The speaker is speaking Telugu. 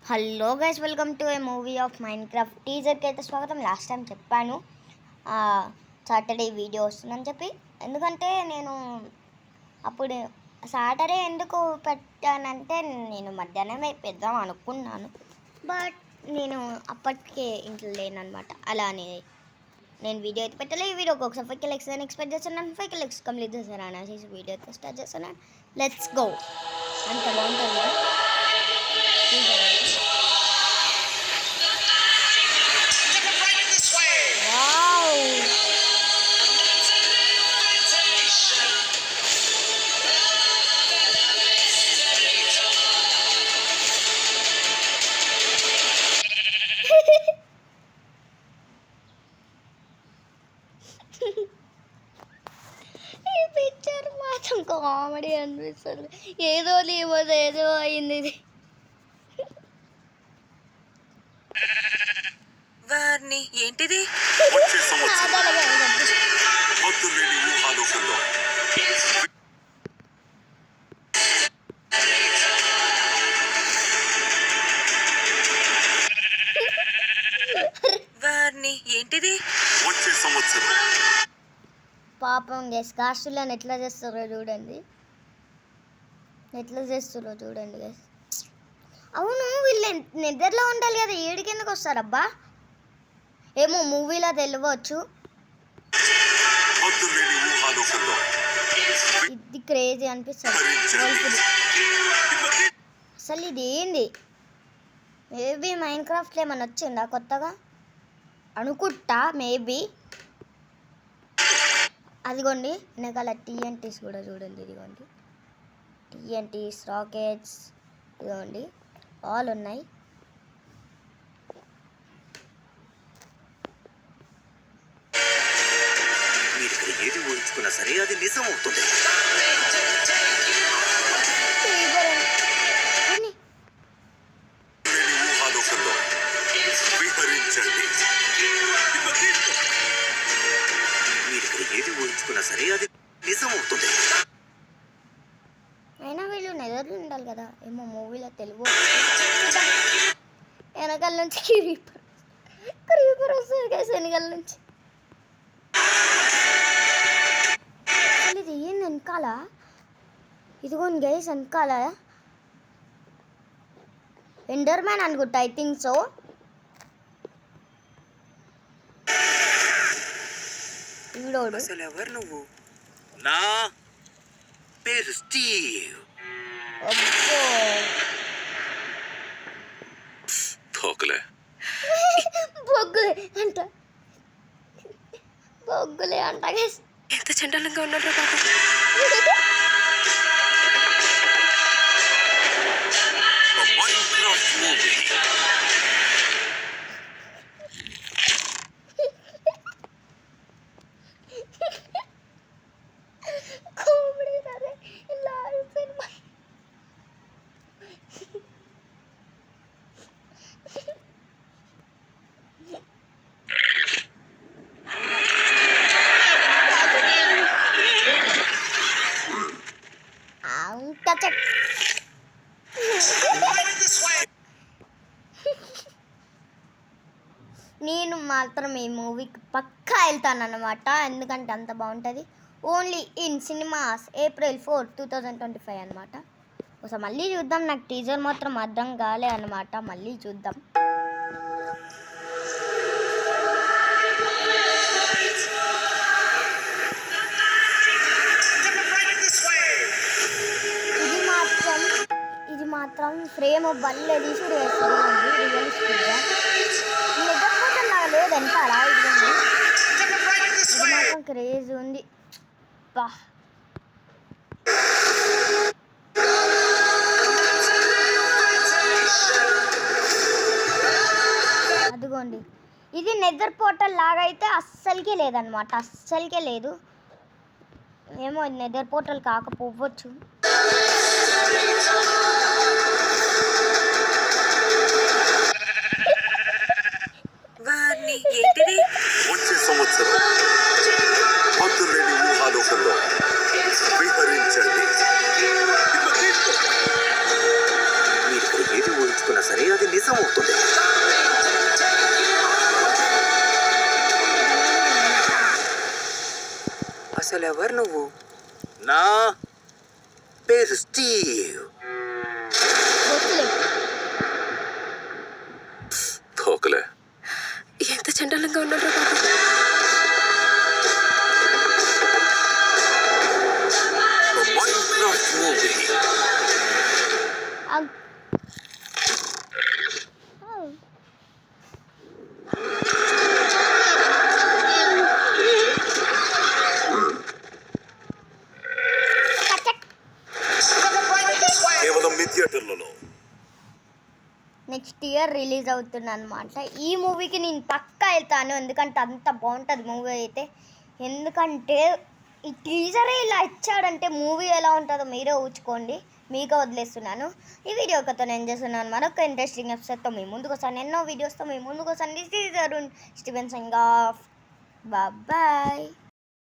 Hello guys, welcome to a movie of Minecraft. టీజర్కి అయితే స్వాగతం. లాస్ట్ టైం చెప్పాను సాటర్డే వీడియో వస్తుందని చెప్పి. ఎందుకంటే నేను అప్పుడు సాటర్డే ఎందుకు పెట్టానంటే నేను మధ్యాహ్నం పెద్దాం అనుకున్నాను, బట్ నేను అప్పటికే ఇంట్లో లేనమాట. అలానే నేను వీడియో అయితే పెట్టలే. ఈ వీడియోకి ఒకసారి 5 లైక్స్ అని ఎక్స్పెక్ట్ చేస్తున్నాను. 5 లైక్స్ కంప్లీట్ చేశాను అనేసి వీడియో అయితే స్టార్ట్ చేస్తున్నాను. Let's go. అంత బాగుంటుంది. ఈ పిక్చర్ మాత్రం కామెడీ అనిపిస్తుంది. ఏదో అయింది ఇది. వారిని ఏంటిది? వారిని ఏంటిది? వచ్చే సంవత్సరం పాపం గైస్, కాస్టులను ఎట్లా చేస్తారో చూడండి. గైస్. అవును, వీళ్ళు నిద్రలో ఉండాలి కదా, ఏడికి ఎందుకు వస్తారబ్బా? ఏమో మూవీలో తెలియవచ్చు. ఇది క్రేజీ అనిపిస్తుంది అసలు. ఇది ఏంది? మేబీ మైన్క్రాఫ్ట్లో ఏమన్నా వచ్చిందా కొత్తగా అనుకుంటా. మేబీ అదిగోండి వెనకాల టీఎన్టీస్ కూడా చూడండి. ఇదిగోండి టీఎన్టీస్, రాకెట్స్, ఇదిగోండి ఆల్ ఉన్నాయి. మీరు ఏది ఊహించుకున్నా సరే అది నిజం అవుతుంది. ఏది ఊహించుకున్నా సరే అది నిజం అవుతుంది. అయినా వీళ్ళు నెదర్లు ఉండాలి కదా, ఏమో మూవీలో తెలుగు. వెనకాల నుంచి క్రీపర్ వస్తుంది కదా వెనకాల నుంచి. అసలు ఇది ఏంది వెనకాల? ఇదిగోండి గైస్, వెనకాల ఎండర్ మ్యాన్ అనుకుంటా, ఐ థింక్ సో. అసలు ఎవరు నువ్వు? నా పేరు స్టీవ్. తోకలే బొగ్గులే అంట గైస్. ఎంత చండాలంగా ఉన్నాడు బాబు. Minecraft movie. నేను మాత్రం ఈ మూవీకి పక్కా వెళ్తానన్నమాట, ఎందుకంటే అంత బాగుంటుంది. ఓన్లీ ఇన్ సినిమాస్ April 4, 2025 అనమాట. ఒకసారి మళ్ళీ చూద్దాం. నాకు టీజర్ మాత్రం అర్థం కాలే అనమాట. మళ్ళీ చూద్దాం. ఇది మాత్రం ఫ్రేమ్ బల్లె తీసుడు వేస్తుంది రియలిస్టిక్గా. నిద్రపోతలాగా లేదు వెనకాల. ఇది మాత్రం క్రేజ్ ఉంది. బా, అదిగోండి, ఇది నెదర్ పోర్టల్ లాగా అయితే అస్సలకే లేదనమాట. అస్సలకే లేదు. ఏమో నెదర్ పోర్టల్ కాకపోవచ్చు. వారిని ఏంటిది? వచ్చే సంవత్సరం హద్దులేని ఊహాలోకంలో విహరించండి. మీరు ఏది ఊహించుకున్నా సరే అది నిజం. నిజమవుతుంది. అసలు ఎవరు నువ్వు? నా పేరు స్టీవ్. వద్దులే. తోకలే. ఎంత చండాలంగా ఉన్నాడు పాపం. Minecraft movie. అగ్- ఓ. కచక్. కేవలం మీ థియేటర్లలో. నెక్స్ట్ ఇయర్ రిలీజ్ అవుతుంది అనమాట. ఈ మూవీకి నేను పక్కా వెళ్తాను, ఎందుకంటే అంత బాగుంటుంది మూవీ అయితే. ఎందుకంటే ఈ టీజరే ఇలా ఇచ్చాడంటే మూవీ ఎలా ఉంటుందో మీరే ఊహించుకోండి. మీకే వదిలేస్తున్నాను. ఈ వీడియో ఒకతో నేను చేస్తున్నాను. మరొక ఇంట్రెస్టింగ్ ఎపిసోడ్తో మీ ముందుకు వస్తాను. ఎన్నో వీడియోస్తో మీ ముందుకు వస్తాను. This is Arun Steven Singh off. Bye.